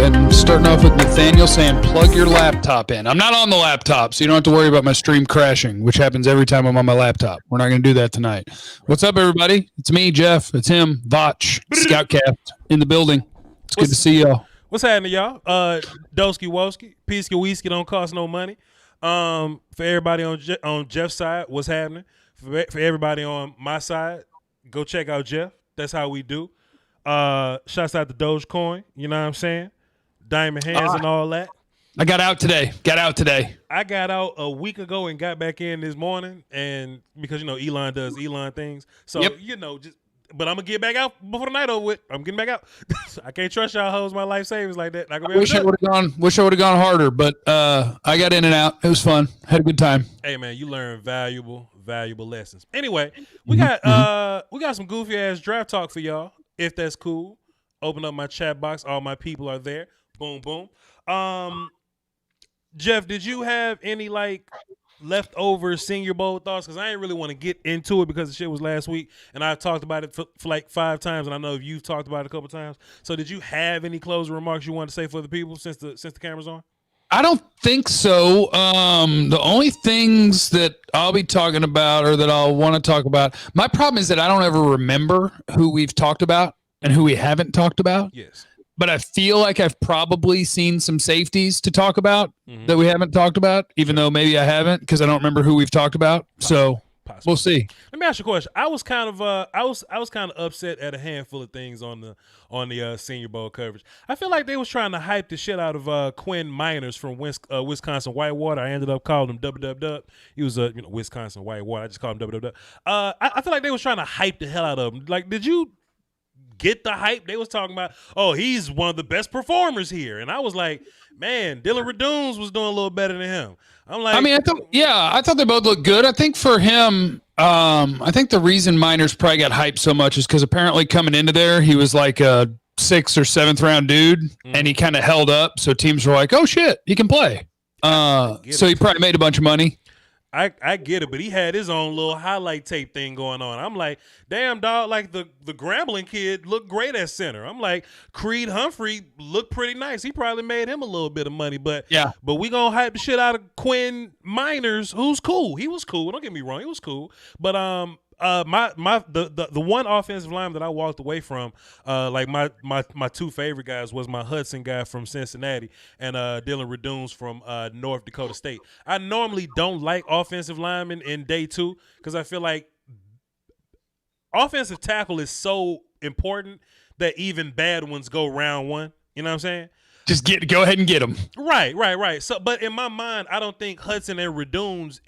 and starting off with Nathaniel saying, plug your laptop in. I'm not on the laptop, so you don't have to worry about my stream crashing, which happens every time I'm on my laptop. We're not going to do that tonight. What's up, everybody? It's me, Jeff. It's him, Voch, ScoutKast in the building. It's good to see y'all. What's happening, y'all? Doski Woski, Peasky Whiskey don't cost no money. For everybody on Jeff's side, what's happening? For everybody on my side, go check out Jeff. That's how we do. Shouts out to Dogecoin, you know what I'm saying? Diamond hands and all that. I got out today. I got out a week ago and got back in this morning, and because Elon does Elon things, so but I'm gonna get back out before the night over with. I'm getting back out. I can't trust y'all hoes my life savings like that. Wish I would have gone harder, but I got in and out. It was fun. Had a good time. Hey man, you learn valuable lessons. Anyway, we got some goofy ass draft talk for y'all. If that's cool, open up my chat box. All my people are there. Boom, boom. Jeff, did you have any leftover Senior Bowl thoughts? Because I ain't really want to get into it because the shit was last week, and I talked about it for like 5 times, and I know you've talked about it a couple times. So did you have any closing remarks you want to say for the people since the camera's on? I don't think so. The only things that I'll be talking about or that I'll want to talk about, my problem is that I don't ever remember who we've talked about and who we haven't talked about. Yes. But I feel like I've probably seen some safeties to talk about that we haven't talked about, even though maybe I haven't because I don't remember who we've talked about. So we'll see. Let me ask you a question. I was kind of I was kind of upset at a handful of things on the Senior Bowl coverage. I feel like they was trying to hype the shit out of Quinn Miners from Wisconsin Whitewater. I ended up calling him WWW. He was a Wisconsin Whitewater. I just called him WWW. I feel like they was trying to hype the hell out of him. Like, did you get the hype? They was talking about, oh, he's one of the best performers here, and I was like, man, Dylan Radunes was doing a little better than him. I'm like, I thought they both looked good. I think for him, I think the reason Miners probably got hyped so much is because apparently coming into there, he was like a 6th or 7th round dude, and he kind of held up. So teams were like, oh shit, he can play. So he probably made a bunch of money. I get it, but he had his own little highlight tape thing going on. I'm like, damn, dog, like the Grambling kid looked great at center. I'm like, Creed Humphrey looked pretty nice. He probably made him a little bit of money, but we gonna hype the shit out of Quinn Miners, who's cool. He was cool. Don't get me wrong, he was cool. But the one offensive lineman that I walked away from, like my 2 favorite guys was my Hudson guy from Cincinnati and Dylan Radunes from North Dakota State. I normally don't like offensive linemen in day 2 because I feel like offensive tackle is so important that even bad ones go round 1. You know what I'm saying? Just go ahead and get them. Right. So, but in my mind, I don't think Hudson and Radunes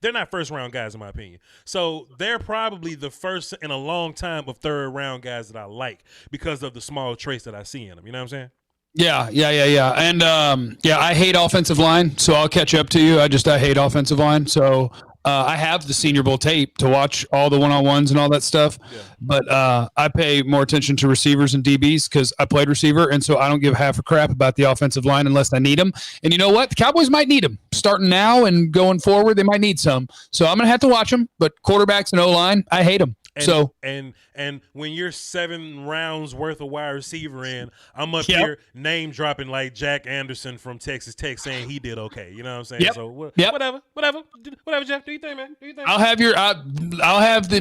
they're not first round guys in my opinion. So they're probably the first in a long time of 3rd round guys that I like because of the small traits that I see in them. You know what I'm saying? Yeah. And I hate offensive line, so I'll catch up to you. I hate offensive line, so. I have the Senior Bowl tape to watch all the one-on-ones and all that stuff, but I pay more attention to receivers and DBs because I played receiver, and so I don't give half a crap about the offensive line unless I need them. And you know what? The Cowboys might need them. Starting now and going forward, they might need some. So I'm going to have to watch them, but quarterbacks and O-line, I hate them. And when you're 7 rounds worth of wide receiver in, I'm up here name dropping like Jack Anderson from Texas Tech saying he did okay. You know what I'm saying? So whatever, Jeff. Do you think, man? Do you think? I'll have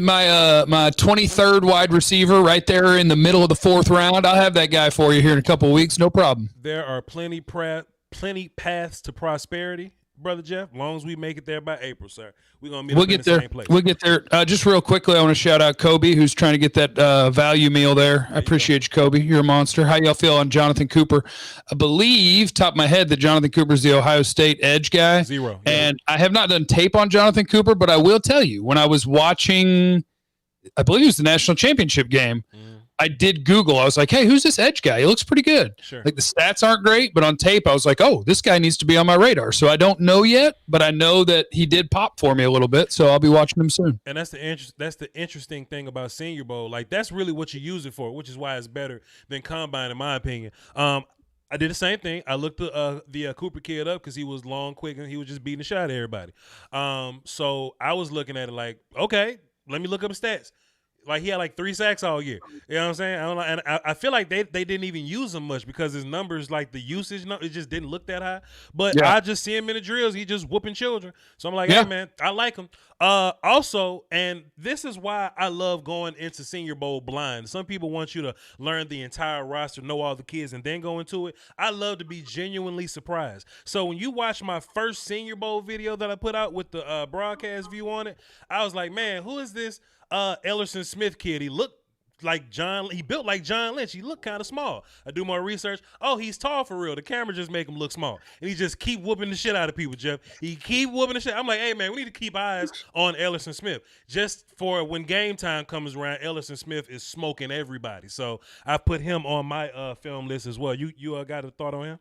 my 23rd wide receiver right there in the middle of the 4th round. I'll have that guy for you here in a couple of weeks. No problem. There are plenty paths to prosperity, Brother Jeff, as long as we make it there by April, sir. We're going to meet in the same place. We'll get there. Just real quickly, I want to shout out Kobe, who's trying to get that value meal there. I appreciate you, Kobe. You're a monster. How y'all feel on Jonathan Cooper? I believe, top of my head, that Jonathan Cooper's the Ohio State edge guy. 0. And I have not done tape on Jonathan Cooper, but I will tell you, when I was watching, I believe it was the national championship game, I did Google. I was like, hey, who's this edge guy? He looks pretty good. Sure. Like the stats aren't great, but on tape, I was like, oh, this guy needs to be on my radar. So I don't know yet, but I know that he did pop for me a little bit. So I'll be watching him soon. And that's the interesting thing about Senior Bowl. Like that's really what you use it for, which is why it's better than Combine, in my opinion. I did the same thing. I looked the Cooper kid up because he was long, quick, and he was just beating the shot at everybody. So I was looking at it like, okay, let me look up his stats. Like he had like 3 sacks all year. You know what I'm saying? I don't know, and I feel like they didn't even use him much because his numbers, like the usage, it just didn't look that high. But I just see him in the drills. He just whooping children. So I'm like, hey man, I like him. Also, and this is why I love going into Senior Bowl blind. Some people want you to learn the entire roster, know all the kids, and then go into it. I love to be genuinely surprised. So when you watch my first Senior Bowl video that I put out with the broadcast view on it, I was like, man, who is this Ellerson Smith kid? He looked like he built like John Lynch. He looked kind of small. I do more research. Oh, he's tall for real. The camera just make him look small. And he just keep whooping the shit out of people, Jeff. He keep whooping the shit. I'm like, hey, man, we need to keep eyes on Ellerson Smith. Just for when game time comes around, Ellerson Smith is smoking everybody. So I put him on my film list as well. You got a thought on him?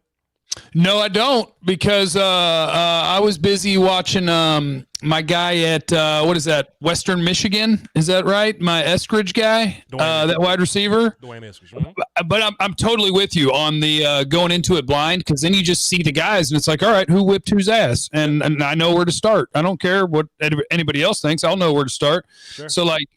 No, I don't, because I was busy watching my guy at what is that, Western Michigan? Is that right? My Eskridge guy, that wide receiver. Dwayne Eskridge. But I'm totally with you on the going into it blind, because then you just see the guys and it's like, all right, who whipped whose ass, and I know where to start. I don't care what anybody else thinks. I'll know where to start. Sure. So like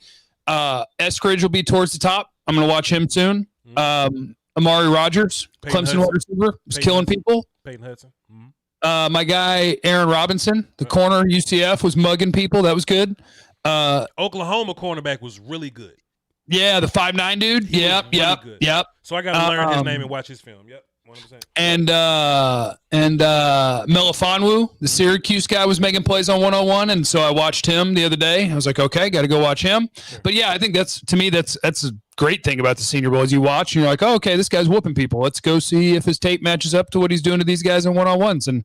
Eskridge will be towards the top. I'm going to watch him soon. Mm-hmm. Amari Rogers, Clemson wide receiver, was killing people. Peyton Hudson. Mm-hmm. My guy, Aaron Robinson, the corner, UCF, was mugging people. That was good. Oklahoma cornerback was really good. Yeah, the 5'9" dude. Yep. So I got to learn his name and watch his film. Yep, 100%. And Melifonwu, the Syracuse guy, was making plays on 101, and so I watched him the other day. I was like, okay, got to go watch him. Sure. But yeah, I think that's a great thing about the Senior Bowl is you watch and you're like, oh, okay, this guy's whooping people. Let's go see if his tape matches up to what he's doing to these guys in 1-on-1s. And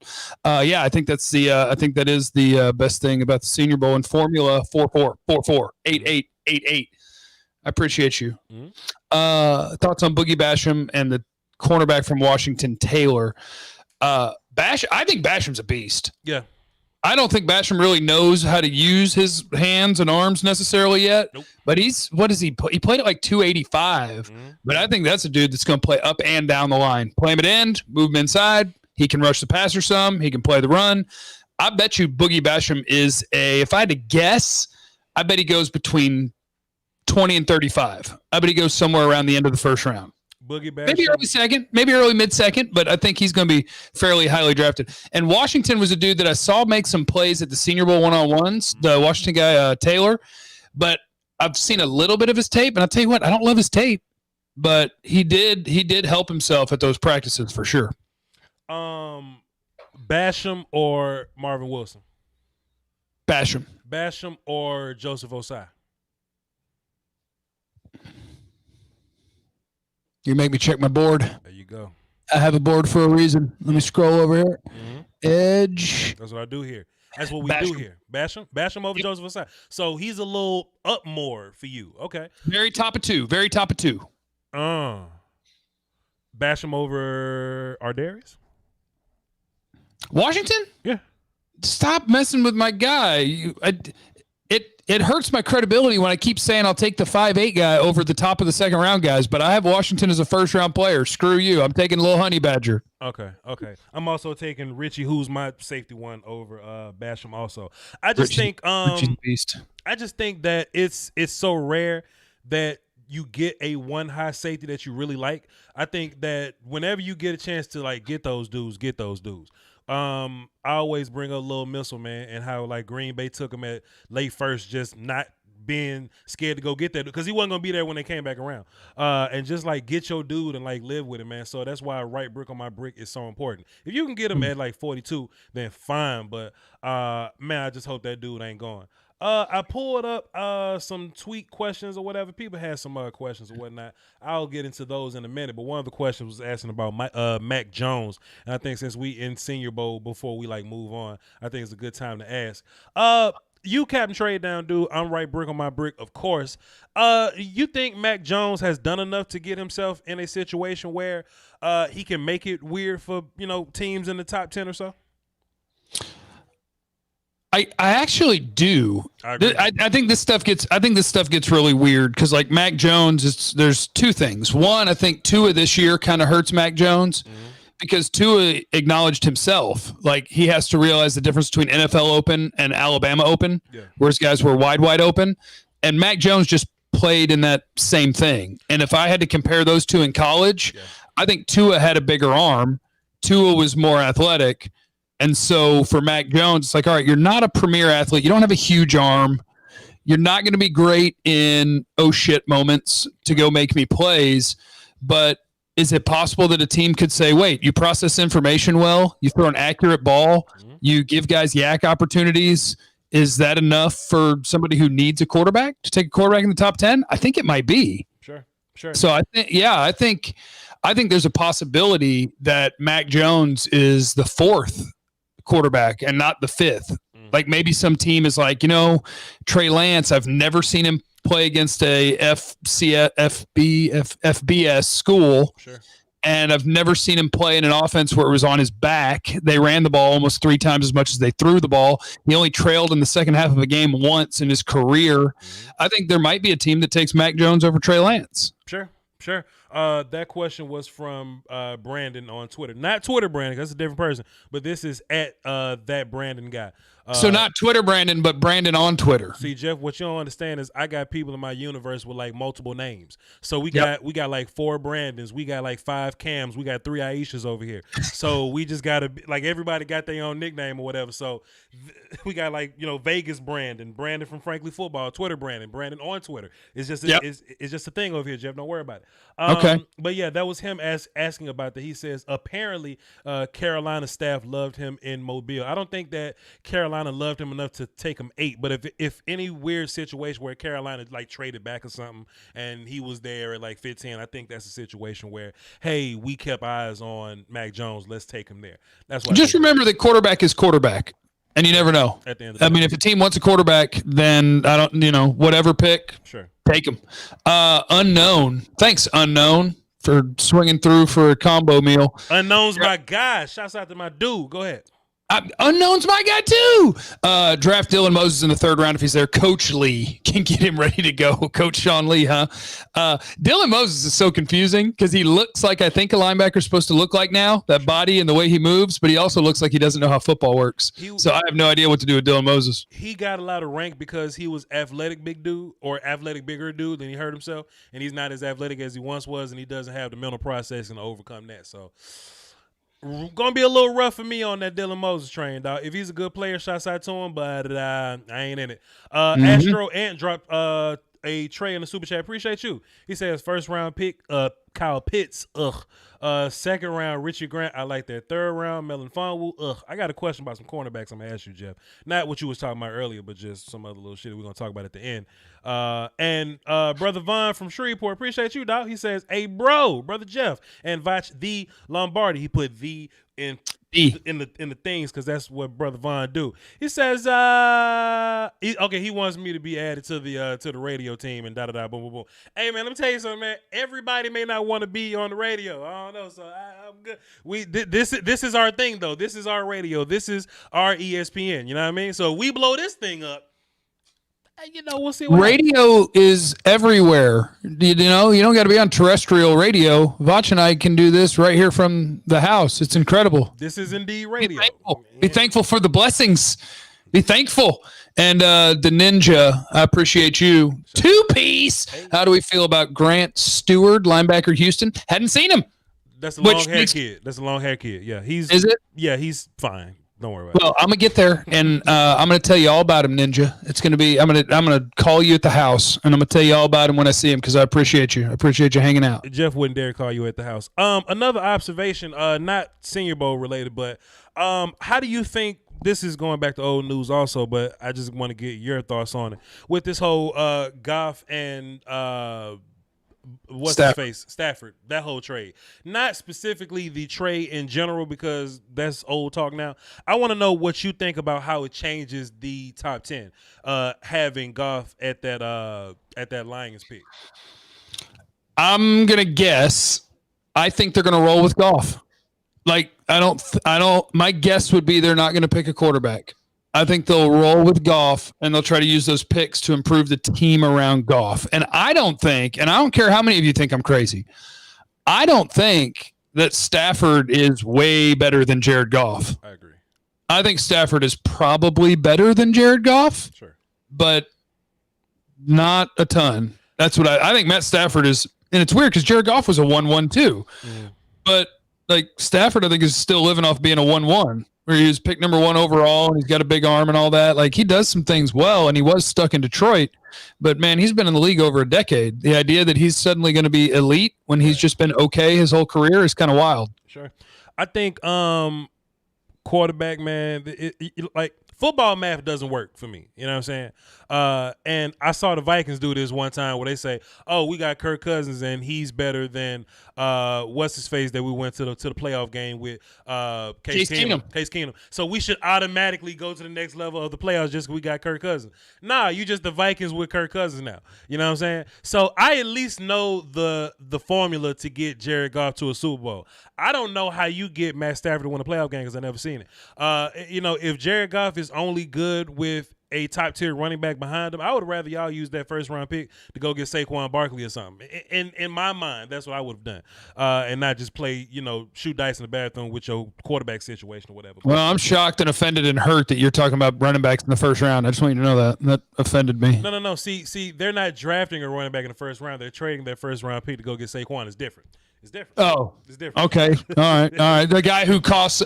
yeah, I think that's I think that is the best thing about the Senior Bowl and Formula 4-4, 4-4, 8-8, 8-8. I appreciate you. Mm-hmm. Thoughts on Boogie Basham and the cornerback from Washington, Taylor. I think Basham's a beast. Yeah. I don't think Basham really knows how to use his hands and arms necessarily yet. Nope. But what is he? He played at like 285. Mm-hmm. But I think that's a dude that's going to play up and down the line. Play him at end, move him inside. He can rush the passer some. He can play the run. I bet you Boogie Basham is if I had to guess, I bet he goes between 20 and 35. I bet he goes somewhere around the end of the first round. Boogie Basham. Maybe early second, maybe early mid-second, but I think he's going to be fairly highly drafted. And Washington was a dude that I saw make some plays at the Senior Bowl 1-on-1s, the Washington guy, Taylor. But I've seen a little bit of his tape, and I'll tell you what, I don't love his tape, but he did help himself at those practices for sure. Basham or Marvin Wilson? Basham. Basham or Joseph Osai? You make me check my board. There you go. I have a board for a reason. Let me scroll over here. Mm-hmm. Edge. That's what I do here. That's what we do here. Basham over Joseph Osai. So he's a little up more for you. Okay. Very top of two. Basham over Ardarius? Washington? Yeah. Stop messing with my guy. It hurts my credibility when I keep saying I'll take the 5'8" guy over the top of the second round guys, but I have Washington as a first round player. Screw you. I'm taking Lil Honey Badger. Okay. I'm also taking Richie, who's my safety one, over Basham also. I just think that it's so rare that you get a one high safety that you really like. I think that whenever you get a chance to like get those dudes. I always bring up Lil Missile, man, and how like Green Bay took him at late first, just not being scared to go get that because he wasn't gonna be there when they came back around. And just like get your dude and like live with him, man. So that's why right brick on my brick is so important. If you can get him at like 42, then fine. But man, I just hope that dude ain't going. I pulled up some tweet questions or whatever. People had some questions or whatnot. I'll get into those in a minute. But one of the questions was asking about Mac Jones. And I think since we in Senior Bowl, before we like move on, I think it's a good time to ask. You Captain Trade Down, dude. I'm right brick on my brick, of course. You think Mac Jones has done enough to get himself in a situation where he can make it weird for teams in the top 10 or so? I actually do. I think this stuff gets really weird because like Mac Jones, there's two things. One, I think Tua this year kind of hurts Mac Jones because Tua acknowledged himself like he has to realize the difference between NFL Open and Alabama Open, whereas guys were wide open, and Mac Jones just played in that same thing. And if I had to compare those two in college, I think Tua had a bigger arm. Tua was more athletic. And so for Mac Jones, it's like, all right, you're not a premier athlete. You don't have a huge arm. You're not going to be great in oh shit moments to go make me plays. But is it possible that a team could say, wait, you process information well, you throw an accurate ball, you give guys yak opportunities? Is that enough for somebody who needs a quarterback to take a quarterback in the top 10? I think it might be. Sure. So I think there's a possibility that Mac Jones is the fourth quarterback and not the fifth. Like maybe some team is like, Trey Lance, I've never seen him play against a FBS school. Sure. And I've never seen him play in an offense where it was on his back. They ran the ball almost 3 times as much as they threw the ball. He only trailed in the second half of a game once in his career. I think there might be a team that takes Mac Jones over Trey Lance. Sure. That question was from Brandon on Twitter. Not Twitter Brandon, because that's a different person. But this is at that Brandon guy. So not Twitter Brandon, but Brandon on Twitter. See, Jeff, what you don't understand is I got people in my universe with like multiple names. So we got like 4 Brandons, we got like 5 Cams, we got 3 Aishas over here. So we just gotta like everybody got their own nickname or whatever. So we got like Vegas Brandon from Frankly Football, Twitter Brandon on Twitter. It's just it's just a thing over here, Jeff. Don't worry about it. Okay. But yeah, that was him asking about that. He says apparently Carolina staff loved him in Mobile. I don't think that Carolina loved him enough to take him 8, but if any weird situation where Carolina like traded back or something and he was there at like 15, I think that's a situation where, hey, we kept eyes on Mac Jones, let's take him there. That's why. Just remember that quarterback is quarterback, and you never know. At the end of the day. If a team wants a quarterback, then I don't, whatever pick, sure, take him. Unknown, thanks Unknown for swinging through for a combo meal. Unknown's my guy. Shouts out to my dude. Go ahead. Unknown's my guy too. Draft Dylan Moses in the 3rd round if he's there. Coach Lee can get him ready to go. Coach Sean Lee, huh? Dylan Moses is so confusing because he looks like I think a linebacker is supposed to look like now, that body and the way he moves, but he also looks like he doesn't know how football works. So I have no idea what to do with Dylan Moses. He got a lot of rank because he was athletic bigger dude than he hurt himself, and he's not as athletic as he once was, and he doesn't have the mental processing to overcome that. So gonna be a little rough for me on that Dylan Moses train, dog. If he's a good player, shouts out to him, but I ain't in it. Astro Ant dropped a tray in the super chat. Appreciate you. He says 1st round pick, Kyle Pitts. 2nd round, Richie Grant. I like that. 3rd round, Melvin Fonwu. I got a question about some cornerbacks I'm gonna ask you, Jeff. Not what you was talking about earlier, but just some other little shit we're gonna talk about at the end. And Brother Vaughn from Shreveport, appreciate you, dog. He says, hey, Brother Jeff, and Voch the Lombardi. He put the in the things because that's what Brother Vaughn do. He says, he wants me to be added to the radio team and boom, boom, boom. Hey man, let me tell you something, man. Everybody may not want to be on the radio. I don't know, so I'm good. This is our thing though. This is our radio. This is our ESPN. You know what I mean? So we blow this thing up. We'll see. Radio is everywhere. You don't got to be on terrestrial radio. Voch and I can do this right here from the house. It's incredible. This is indeed radio. Be thankful for the blessings. Be thankful. And the Ninja, I appreciate you. 2-piece. How do we feel about Grant Stewart, linebacker, Houston? Hadn't seen him. That's a long hair kid. Yeah, Is it? Yeah, he's fine. Don't worry about it. Well, I'm gonna get there, and I'm gonna tell you all about him, Ninja. It's gonna be. I'm gonna call you at the house, and I'm gonna tell you all about him when I see him because I appreciate you. I appreciate you hanging out. Jeff wouldn't dare call you at the house. Another observation, not Senior Bowl related, but how do you think? This is going back to old news also, but I just want to get your thoughts on it with this whole Goff and Stafford, that whole trade. Not specifically the trade in general because that's old talk now. I want to know what you think about how it changes the top 10 having Goff at that Lions pick. I'm going to guess I think they're going to roll with Goff. Like I don't my guess would be they're not going to pick a quarterback. I think they'll roll with Goff, and they'll try to use those picks to improve the team around Goff. And I don't care how many of you think I'm crazy, I don't think that Stafford is way better than Jared Goff. I agree. I think Stafford is probably better than Jared Goff. Sure. But not a ton. That's what I think. Matt Stafford is, and it's weird because Jared Goff was a 1-1 too, but like Stafford, I think is still living off being a 1-1. Where he was picked number 1 overall, and he's got a big arm and all that. Like he does some things well, and he was stuck in Detroit, but man, he's been in the league over a decade. The idea that he's suddenly going to be elite when he's just been okay his whole career is kind of wild. Sure, I think quarterback, man, like football math doesn't work for me. You know what I'm saying? And I saw the Vikings do this one time where they say, "Oh, we got Kirk Cousins and he's better than what's his face that we went to the playoff game with Case Keenum. So we should automatically go to the next level of the playoffs just because we got Kirk Cousins." Nah, you just the Vikings with Kirk Cousins now. You know what I'm saying? So I at least know the formula to get Jared Goff to a Super Bowl. I don't know how you get Matt Stafford to win a playoff game because I've never seen it. You know, if Jared Goff is only good with a top-tier running back behind him, I would rather y'all use that first-round pick to go get Saquon Barkley or something. In my mind, that's what I would have done, and not just play, shoot dice in the bathroom with your quarterback situation or whatever. Well, I'm shocked and offended and hurt that you're talking about running backs in the first round. I just want you to know that. That offended me. No. See, they're not drafting a running back in the first round. They're trading their first-round pick to go get Saquon. It's different. It's different. Oh, it's different. Okay. All right. The guy who costs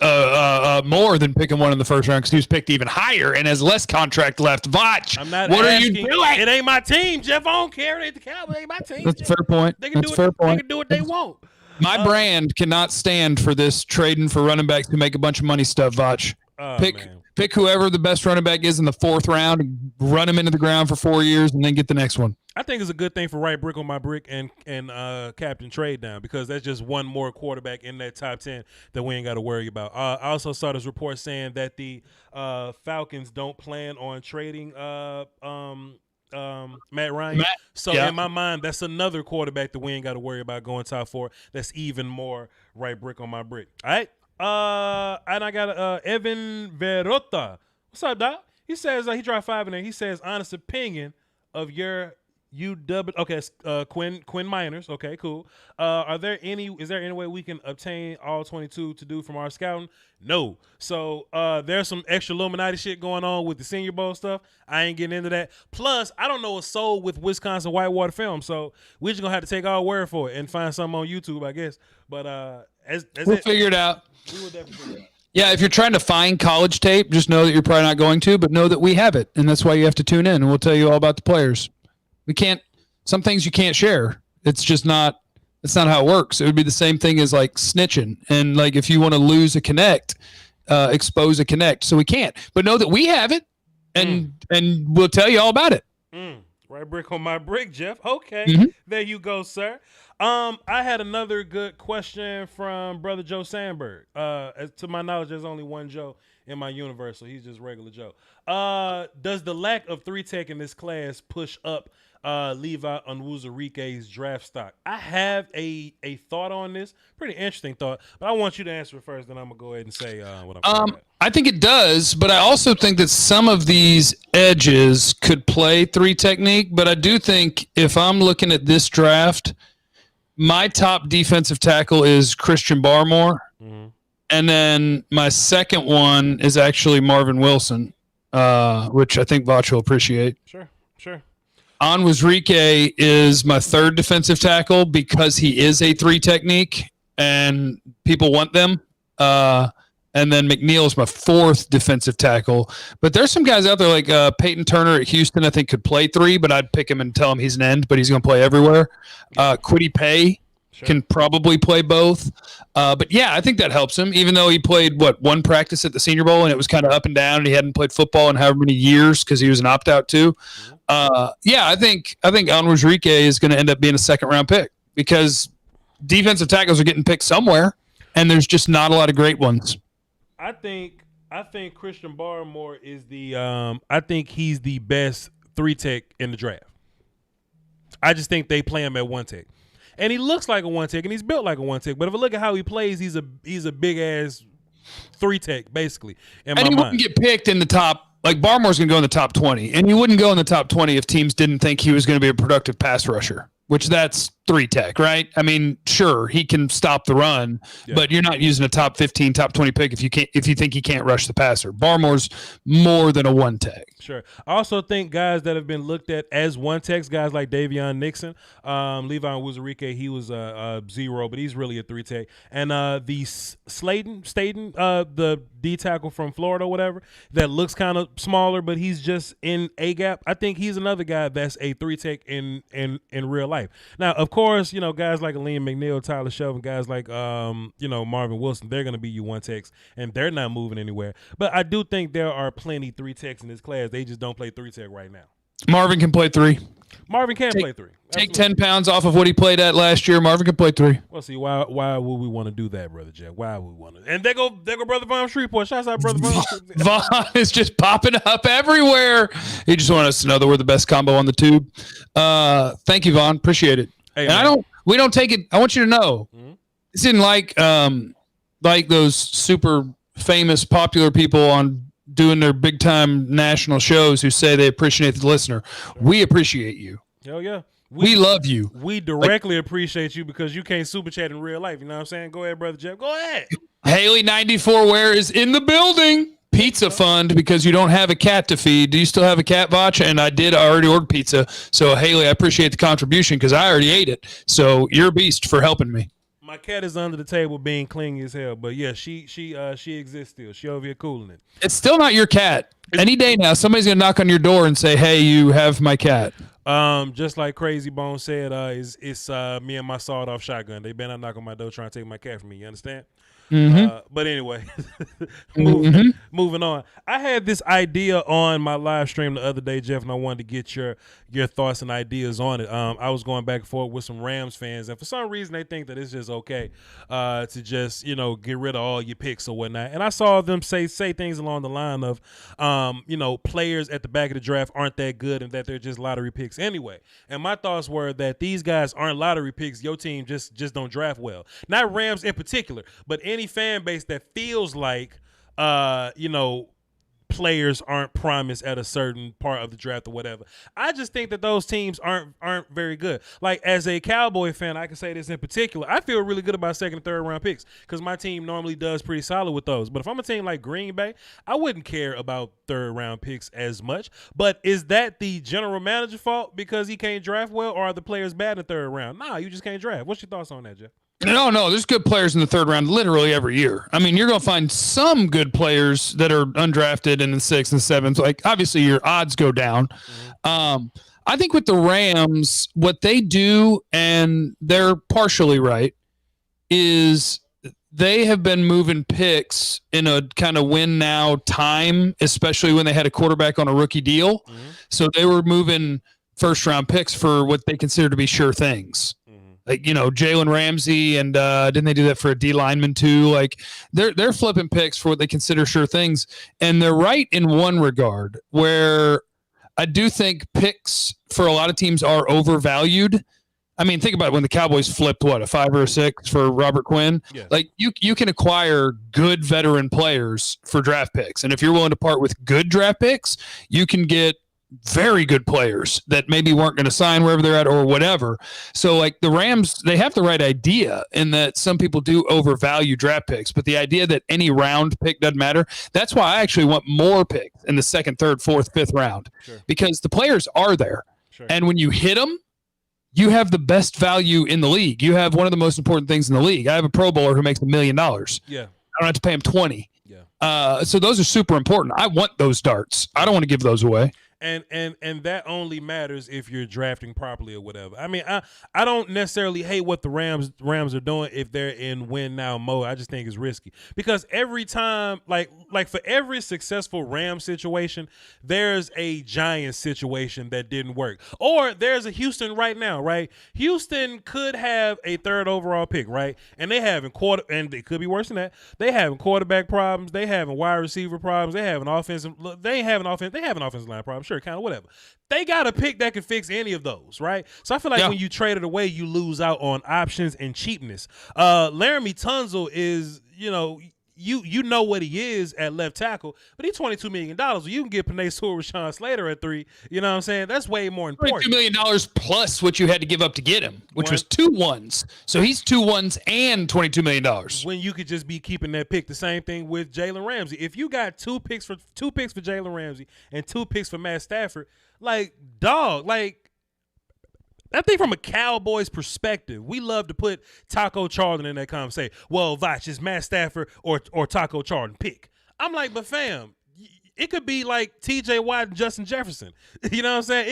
more than picking one in the first round because he was picked even higher and has less contract left. Voch, I'm not. What asking, are you doing? It ain't my team, Jeff. I don't care. It ain't the Cowboys. It ain't my team. That's a fair point. They can do what they want. My brand cannot stand for this trading for running backs to make a bunch of money stuff. Voch, pick whoever the best running back is in the 4th round, and run him into the ground for 4 years, and then get the next one. I think it's a good thing for right brick on my brick and Captain Trade Down because that's just one more quarterback in that top 10 that we ain't got to worry about. I also saw this report saying that the Falcons don't plan on trading Matt Ryan. In my mind, that's another quarterback that we ain't got to worry about going top 4. That's even more right brick on my brick. All right. And I got Evan Verota. What's up, Doc? He says he dropped 5 in there. He says honest opinion of your Quinn Miners. Okay, cool. Is there any way we can obtain all 22 to do from our scouting? No. So there's some extra Illuminati shit going on with the Senior Bowl stuff. I ain't getting into that. Plus, I don't know a soul with Wisconsin Whitewater film, so we're just gonna have to take our word for it and find something on YouTube, I guess. But we'll figure it out. We will definitely figure it out. Yeah, if you're trying to find college tape, just know that you're probably not going to, but know that we have it, and that's why you have to tune in, and we'll tell you all about the players. Some things you can't share. It's not how it works. It would be the same thing as like snitching. And like, if you want to lose a connect, expose a connect. So we can't, but know that we have it and we'll tell you all about it. Right brick on my brick, Jeff. Okay. There you go, sir. I had another good question from Brother Joe Sandberg. To my knowledge, there's only one Joe in my universe, so he's just regular Joe. Does the lack of 3-tech in this class push up Levi Onwuzurike's draft stock? I have a thought on this, pretty interesting thought, but I want you to answer it first, then I'm gonna go ahead and say what I'm thinking. I think it does, but I also think that some of these edges could play 3 technique, but I do think if I'm looking at this draft, my top defensive tackle is Christian Barmore, and then my second one is actually Marvin Wilson, which I think Voch will appreciate. Sure. Onwuzurike is my 3rd defensive tackle because he is a 3 technique and people want them. And then McNeil is my 4th defensive tackle. But there's some guys out there like Peyton Turner at Houston I think could play 3, but I'd pick him and tell him he's an end, but he's going to play everywhere. Kwity Paye can probably play both. But yeah, I think that helps him, even though he played, one practice at the Senior Bowl, and it was kind of up and down, and he hadn't played football in however many years because he was an opt-out too. I think Onwuzurike is going to end up being a 2nd-round pick because defensive tackles are getting picked somewhere, and there's just not a lot of great ones. I think Christian Barmore is I think he's the best 3-tech in the draft. I just think they play him at 1-tech. And he looks like a 1-tech, and he's built like a 1-tech. But if I look at how he plays, he's a big-ass 3-tech, basically, in my mind. Wouldn't get picked in the top. Like, Barmore's going to go in the top 20. And he wouldn't go in the top 20 if teams didn't think he was going to be a productive pass rusher, which that's 3 tech, right? I mean, sure, he can stop the run, but you're not using a top 15, top 20 pick if you think he can't rush the passer. Barmore's more than a 1 tech. Sure. I also think guys that have been looked at as 1 techs, guys like Davion Nixon, Levi Wuzarike, he was a 0, but he's really a 3 tech. And the Staten, the D tackle from Florida or whatever, that looks kind of smaller, but he's just in A gap. I think he's another guy that's a 3 tech in real life. Now, of course, guys like Aleem McNeil, Tyler Shelvin, guys like Marvin Wilson, they're going to be you 1 techs, and they're not moving anywhere. But I do think there are plenty 3 techs in this class. They just don't play 3 tech right now. Marvin can play 3. Marvin can play 3. Take 10 pounds off of what he played at last year. Marvin can play 3. Well, see, why would we want to do that, Brother Jeff? Why would we want to? And there go Brother Von Shreveport. Shouts out Brother Von. Vaughn is just popping up everywhere. He just wanted us to know that we're the best combo on the tube. Thank you, Vaughn. Appreciate it. Hey, and we don't take it. I want you to know, it's in like those super famous, popular people on doing their big time national shows who say they appreciate the listener. We appreciate you. Hell yeah. We love you. We directly appreciate you because you can't super chat in real life. You know what I'm saying? Go ahead, Brother Jeff. Go ahead. Haley 94 Ware is in the building. Pizza fund because you don't have a cat to feed. Do you still have a cat, Voch? And I already ordered pizza. So, Haley, I appreciate the contribution because I already ate it. So you're a beast for helping me. My cat is under the table being clingy as hell, but yeah, she exists still. She over here cooling it. It's still not your cat. Any day now, somebody's gonna knock on your door and say, "Hey, you have my cat." Just like Crazy Bone said, it's me and my sawed-off shotgun. They better not knock on my door trying to take my cat from me. You understand? But anyway, moving on. I had this idea on my live stream the other day, Jeff, and I wanted to get your thoughts and ideas on it. I was going back and forth with some Rams fans, and for some reason they think that it's just okay to just get rid of all your picks or whatnot. And I saw them say things along the line of players at the back of the draft aren't that good and that they're just lottery picks anyway. And my thoughts were that these guys aren't lottery picks. Your team just don't draft well. Not Rams in particular, but any fan base that feels like players aren't promised at a certain part of the draft or whatever. I just think that those teams aren't very good. Like, as a Cowboy fan, I can say this in particular. I feel really good about 2nd and 3rd round picks because my team normally does pretty solid with those. But if I'm a team like Green Bay, I wouldn't care about 3rd round picks as much. But is that the general manager fault because he can't draft well, or are the players bad in the 3rd round? Nah, you just can't draft. What's your thoughts on that, Jeff? No, there's good players in the 3rd round literally every year. I mean, you're going to find some good players that are undrafted in the 6th and 7th. Like, obviously, your odds go down. I think with the Rams, what they do, and they're partially right, is they have been moving picks in a kind of win now time, especially when they had a quarterback on a rookie deal. So they were moving 1st round picks for what they consider to be sure things. Like, Jalen Ramsey, and didn't they do that for a D lineman too? Like, they're flipping picks for what they consider sure things, and they're right in one regard where I do think picks for a lot of teams are overvalued. I mean, think about it. When the Cowboys flipped a 5 or a 6 for Robert Quinn, like you can acquire good veteran players for draft picks, and if you're willing to part with good draft picks, you can get very good players that maybe weren't going to sign wherever they're at or whatever. So, like, the Rams, they have the right idea in that some people do overvalue draft picks, but the idea that any round pick doesn't matter, that's why I actually want more picks in the 2nd, 3rd, 4th, 5th round, because the players are there. And when you hit them, you have the best value in the league. You have one of the most important things in the league. I have a Pro Bowler who makes $1 million. I don't have to pay him 20. So those are super important. I want those darts. I don't want to give those away. And that only matters if you're drafting properly or whatever. I mean, I don't necessarily hate what the Rams are doing if they're in win now mode. I just think it's risky because every time, like for every successful Rams situation, there's a Giants situation that didn't work, or there's a Houston right now, right? Houston could have a 3rd overall pick, right? And they having and it could be worse than that. They having quarterback problems. They having wide receiver problems. They have an offensive line problems. Sure, kind of whatever. They got a pick that can fix any of those, right? So I feel like when you trade it away, you lose out on options and cheapness. Laramie Tunsil is, you know what he is at left tackle, but he's $22 million. You can get Penei Sewell, Rashawn Slater at 3. You know what I'm saying? That's way more important. $22 million plus what you had to give up to get him, which was 2 ones. So he's 2 ones and $22 million. When you could just be keeping that pick. The same thing with Jalen Ramsey. If you got 2 picks for Jalen Ramsey and 2 picks for Matt Stafford, like, dog, like, I think from a Cowboys perspective, we love to put Taco Charlton in that conversation. Well, Voch, is Matt Stafford or Taco Charlton pick? I'm like, but fam, it could be like T.J. Watt and Justin Jefferson. You know what I'm saying?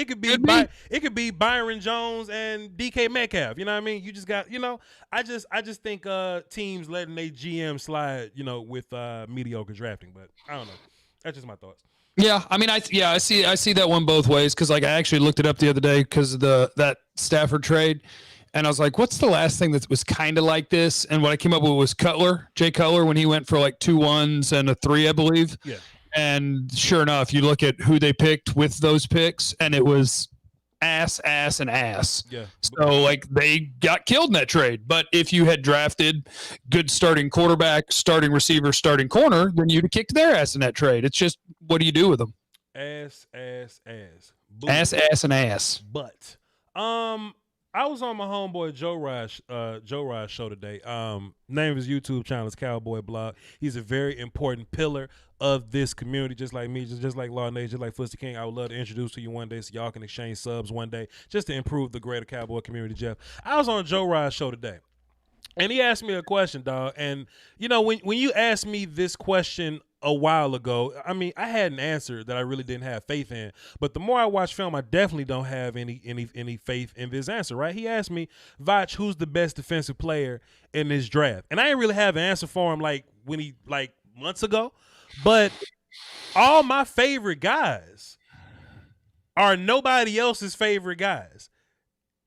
It could be Byron Jones and D.K. Metcalf. You know what I mean? You just got, I just think teams letting their GM slide, with mediocre drafting. But I don't know. That's just my thoughts. Yeah, I mean, I see that one both ways because, like, I actually looked it up the other day because of that Stafford trade, and I was like, what's the last thing that was kind of like this? And what I came up with was Jay Cutler, when he went for like 2 1s and a 3, I believe. Yeah. And sure enough, you look at who they picked with those picks, and it was ass, and ass. Yeah. So, like, they got killed in that trade. But if you had drafted good starting quarterback, starting receiver, starting corner, then you'd have kicked their ass in that trade. It's just, what do you do with them? Ass. Boom. Ass, and ass. But, I was on my homeboy Joe Raj show today. Name of his YouTube channel is Cowboy Blog. He's a very important pillar of this community, just like me, just like Law Nation, just like Footsie King. I would love to introduce to you one day so y'all can exchange subs one day just to improve the greater Cowboy community, Jeff. I was on Joe Raj's show today, and he asked me a question, dog. And, when you asked me this question a while ago, I mean, I had an answer that I really didn't have faith in. But the more I watch film, I definitely don't have any faith in this answer, right? He asked me, Voch, who's the best defensive player in this draft? And I didn't really have an answer for him months ago. But all my favorite guys are nobody else's favorite guys.